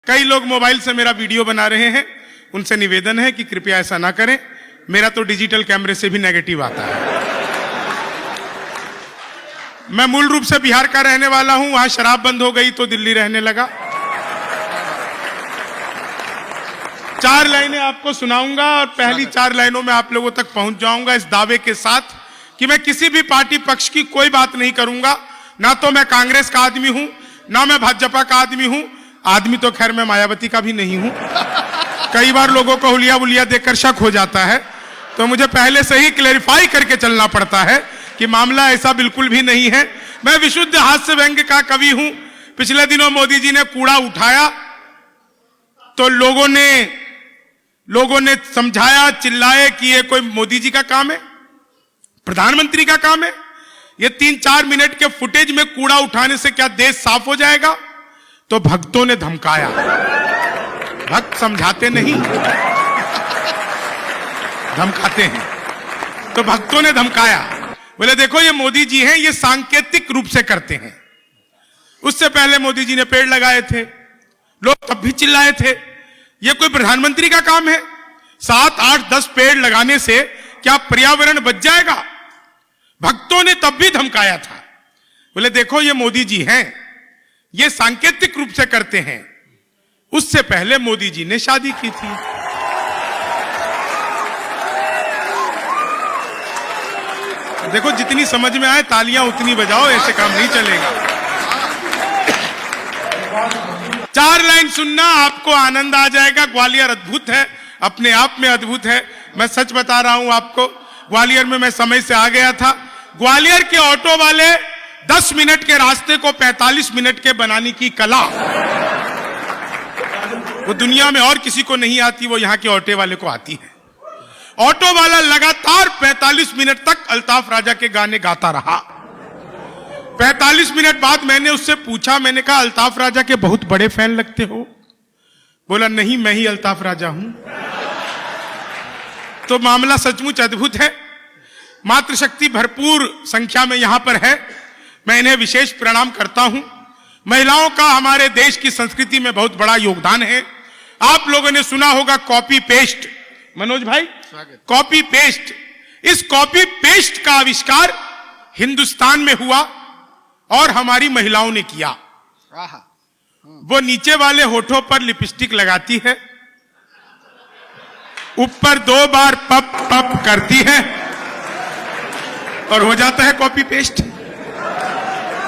कई लोग मोबाइल से मेरा वीडियो बना रहे हैं, उनसे निवेदन है कि कृपया ऐसा ना करें। मेरा तो डिजिटल कैमरे से भी नेगेटिव आता है। मैं मूल रूप से बिहार का रहने वाला हूं, वहां शराब बंद हो गई तो दिल्ली रहने लगा। 4 लाइनें आपको सुनाऊंगा और पहली 4 लाइनों में आप लोगों तक पहुंच जाऊंगा इस दावे के साथ कि मैं किसी भी पार्टी पक्ष की कोई बात नहीं करूंगा। ना तो मैं कांग्रेस का आदमी हूं, ना मैं भाजपा का आदमी हूं। आदमी तो खैर मैं मायावती का भी नहीं हूं। कई बार लोगों को हुलिया बुलिया देखकर शक हो जाता है, तो मुझे पहले से ही क्लेरिफाई करके चलना पड़ता है कि मामला ऐसा बिल्कुल भी नहीं है। मैं विशुद्ध हास्य व्यंग्य का कवि हूं। पिछले दिनों मोदी जी ने कूड़ा उठाया तो लोगों ने समझाया, चिल्लाए कि ये कोई मोदी जी का काम है, प्रधानमंत्री का काम है। ये 3-4 मिनट के फुटेज में कूड़ा उठाने से क्या देश साफ हो जाएगा? तो भक्तों ने धमकाया। भक्त समझाते नहीं, धमकाते हैं। तो भक्तों ने धमकाया, बोले देखो ये मोदी जी हैं, ये सांकेतिक रूप से करते हैं। उससे पहले मोदी जी ने पेड़ लगाए थे, लोग तब भी चिल्लाए थे। ये कोई प्रधानमंत्री का काम है? 7, 8, 10 पेड़ लगाने से क्या पर्यावरण बच जाएगा? भक्तों ने तब भी धमकाया था। बोले देखो ये मोदी जी हैं, ये सांकेतिक रूप से करते हैं। उससे पहले मोदी जी ने शादी की थी। देखो जितनी समझ में आए तालियां उतनी बजाओ, ऐसे काम नहीं चलेगा। 4 लाइन सुनना, आपको आनंद आ जाएगा। ग्वालियर अद्भुत है, अपने आप में अद्भुत है। मैं सच बता रहा हूं आपको, ग्वालियर में मैं समय से आ गया था। ग्वालियर के ऑटो वाले 10 मिनट के रास्ते को 45 मिनट के बनाने की कला, वो दुनिया में और किसी को नहीं आती, वो यहां के ऑटो वाले को आती है। ऑटो वाला लगातार 45 मिनट तक अल्ताफ राजा के गाने गाता रहा। 45 मिनट बाद मैंने उससे पूछा, मैंने कहा अल्ताफ राजा के बहुत बड़े फैन लगते हो? बोला नहीं, मैं ही अल्ताफ राजा हूं। तो मामला सचमुच अद्भुत है। मातृशक्ति भरपूर संख्या में यहां पर है, मैं इन्हें विशेष प्रणाम करता हूं। महिलाओं का हमारे देश की संस्कृति में बहुत बड़ा योगदान है। आप लोगों ने सुना होगा कॉपी पेस्ट, मनोज भाई, कॉपी पेस्ट। इस कॉपी पेस्ट का आविष्कार हिंदुस्तान में हुआ और हमारी महिलाओं ने किया। वो नीचे वाले होठों पर लिपस्टिक लगाती है, ऊपर 2 बार पप पप करती है और हो जाता है कॉपी पेस्ट।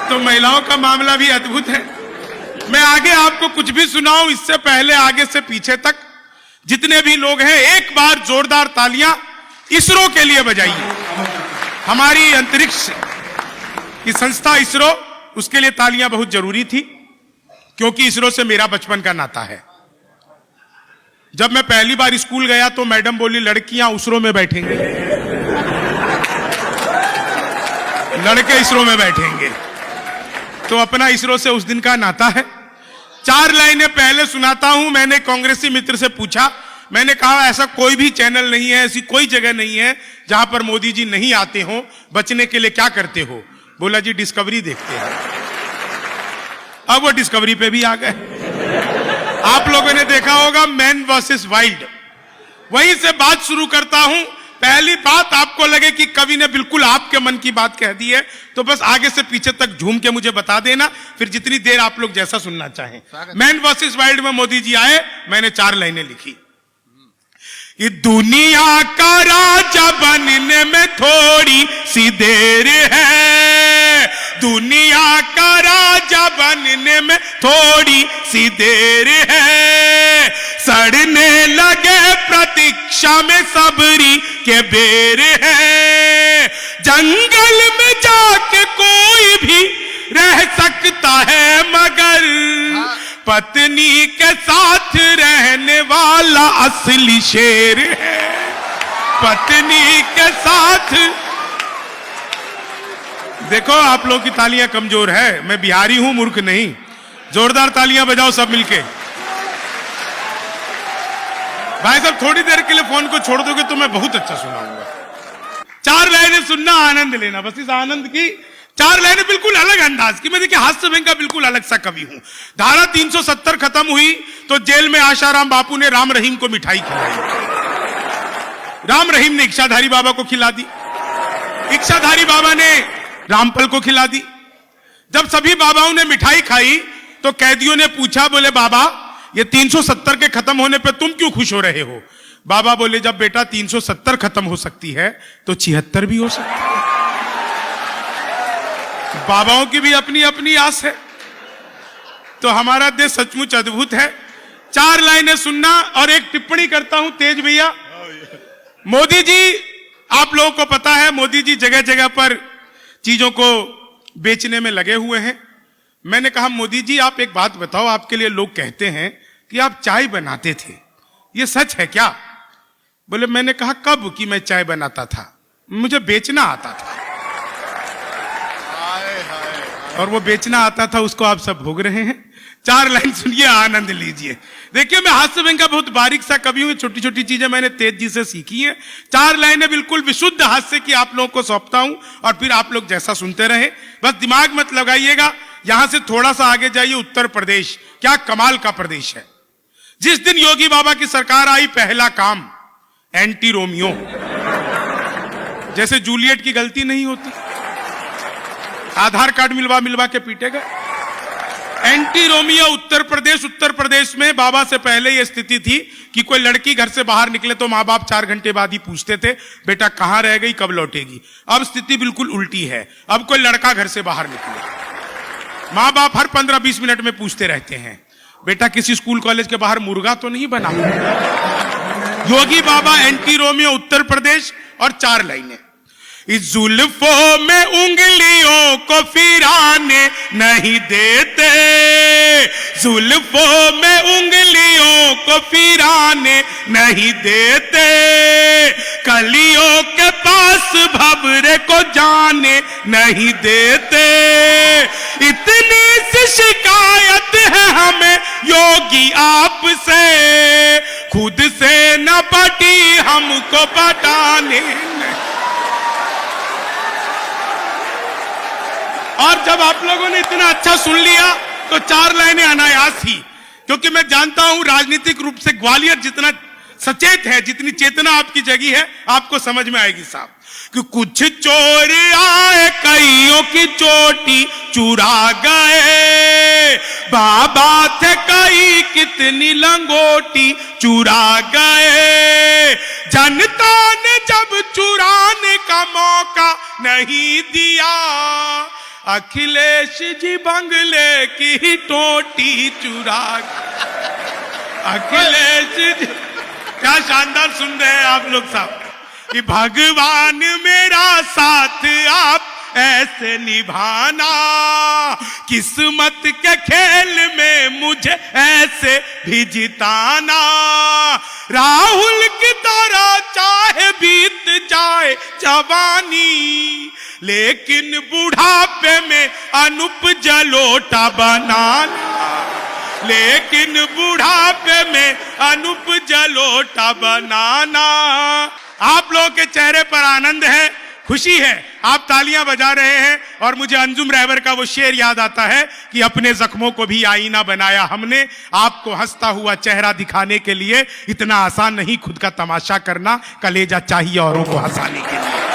तो महिलाओं का मामला भी अद्भुत है। मैं आगे आपको कुछ भी सुनाऊं, इससे पहले आगे से पीछे तक जितने भी लोग हैं, एक बार जोरदार तालियां इसरो के लिए बजाइए। हमारी अंतरिक्ष की संस्था इसरो, उसके लिए तालियां बहुत जरूरी थी, क्योंकि इसरो से मेरा बचपन का नाता है। जब मैं पहली बार स्कूल गया तो मैडम बोली लड़कियां इसरो में बैठेंगे, लड़के इसरो में बैठेंगे। तो अपना इसरो से उस दिन का नाता है। 4 लाइनें पहले सुनाता हूं। मैंने कांग्रेसी मित्र से पूछा, मैंने कहा ऐसा कोई भी चैनल नहीं है, ऐसी कोई जगह नहीं है जहां पर मोदी जी नहीं आते हो, बचने के लिए क्या करते हो? बोला जी डिस्कवरी देखते हैं। अब वो डिस्कवरी पे भी आ गए। आप लोगों ने देखा होगा मैन वर्सेस वाइल्ड, वहीं से बात शुरू करता हूं। पहली बात आपको लगे कि कवि ने बिल्कुल आपके मन की बात कह दी है, तो बस आगे से पीछे तक झूम के मुझे बता देना, फिर जितनी देर आप लोग जैसा सुनना चाहें। मैन वर्सेस वाइल्ड में मोदी जी आए, मैंने 4 लाइनें लिखी। ये दुनिया का राजा बनने में थोड़ी सी देर है, दुनिया का राजा बनने में थोड़ी सी देर है, सड़ने लगे प्रतीक्षा में सबरी के बेर है, जंगल में जाके कोई भी रह सकता है, मगर पत्नी के साथ रहने वाला असली शेर है, पत्नी के साथ। देखो आप लोग की तालियां कमजोर है, मैं बिहारी हूं, मूर्ख नहीं। जोरदार तालियां बजाओ सब मिलके। भाई साहब थोड़ी देर के लिए फोन को छोड़ दोगे तो मैं बहुत अच्छा सुनाऊंगा। 4 लाइनें सुनना, आनंद लेना, बस इस आनंद की 4 लाइनें बिल्कुल अलग अंदाज की। मैं देखिए हास्य व्यंग का बिल्कुल अलग सा कवि हूं। धारा 370 खत्म हुई तो जेल में आशाराम बापू ने राम रहीम को मिठाई खिलाई। राम रहीम ने इच्छाधारी बाबा को खिला दी, इच्छाधारी बाबा ने रामपल को खिला दी। जब सभी बाबाओं ने मिठाई खाई तो कैदियों ने पूछा, बोले बाबा ये 370 के खत्म होने पे तुम क्यों खुश हो रहे हो? बाबा बोले, जब बेटा 370 खत्म हो सकती है तो 76 भी हो सकती है। बाबाओं की भी अपनी अपनी आस है। तो हमारा देश सचमुच अद्भुत है। 4 लाइनें सुनना और एक टिप्पणी करता हूं तेज भैया। मोदी जी, आप लोगों को पता है मोदी जी जगह जगह पर चीजों को बेचने में लगे हुए हैं। मैंने कहा मोदी जी आप एक बात बताओ, आपके लिए लोग कहते हैं कि आप चाय बनाते थे, ये सच है क्या? बोले, मैंने कहा कब कि मैं चाय बनाता था, मुझे बेचना आता था। और वो बेचना आता था उसको आप सब भोग रहे हैं। 4 लाइन सुनिए, आनंद लीजिए। देखिए मैं हास्य व्यंग का बहुत बारीक सा कवि हूं, छोटी छोटी चीजें मैंने तेज जी से सीखी हैं। 4 लाइनें बिल्कुल विशुद्ध हास्य की आप लोगों को सौंपता हूं और फिर आप लोग जैसा सुनते रहे, बस दिमाग मत लगाइएगा। यहां से थोड़ा सा आगे जाइए, उत्तर प्रदेश क्या कमाल का प्रदेश है। जिस दिन योगी बाबा की सरकार आई, पहला काम एंटी रोमियो। जैसे जूलियट की गलती नहीं होती, आधार कार्ड मिलवा मिलवा के पीटेगा। एंटी रोमियो उत्तर प्रदेश में बाबा से पहले यह स्थिति थी कि कोई लड़की घर से बाहर निकले तो मां बाप 4 घंटे बाद ही पूछते थे, बेटा कहां रह गई, कब लौटेगी। अब स्थिति बिल्कुल उल्टी है। अब कोई लड़का घर से बाहर निकले, मां बाप हर 15-20 मिनट में पूछते रहते हैं, बेटा किसी स्कूल कॉलेज के बाहर मुर्गा तो नहीं बना। योगी बाबा एंटी रोमियो उत्तर प्रदेश। और 4 लाइनें, इस जुल्फों में उंगलियों को फिराने नहीं देते, जुल्फों में उंगलियों को फिराने नहीं देते, कलियों के पास भंवरे को जाने नहीं देते। इतनी सी शिकायत है हमें योगी आपसे, खुद से न पटी हमको पटाने। और जब आप लोगों ने इतना अच्छा सुन लिया तो 4 लाइनें अनायास ही, क्योंकि मैं जानता हूं राजनीतिक रूप से ग्वालियर जितना सचेत है, जितनी चेतना आपकी जगी है, आपको समझ में आएगी साहब कि कुछ चोर आए कईयों की चोटी चुरा गए, बाबा थे कई कितनी लंगोटी चुरा गए, जनता ने जब चुराने का मौका नहीं दिया, अखिलेश जी बंगले की टोटी चुरा। अखिलेश जी, क्या शानदार सुन रहे हैं आप लोग साहब कि भगवान मेरा साथ आप ऐसे निभाना, किस्मत के खेल में मुझे ऐसे भी जिताना, राहुल की तरह चाहे बीत जाए जवानी, लेकिन बुढ़ापे में अनुप जलोटा बनाना, लेकिन बुढ़ापे में अनुप जलोटा बनाना। आप लोगों के चेहरे पर आनंद है, खुशी है, आप तालियां बजा रहे हैं। और मुझे अंजुम रहबर का वो शेर याद आता है कि अपने जख्मों को भी आईना बनाया हमने, आपको हंसता हुआ चेहरा दिखाने के लिए। इतना आसान नहीं खुद का तमाशा करना, कलेजा चाहिए औरों को हंसाने के लिए।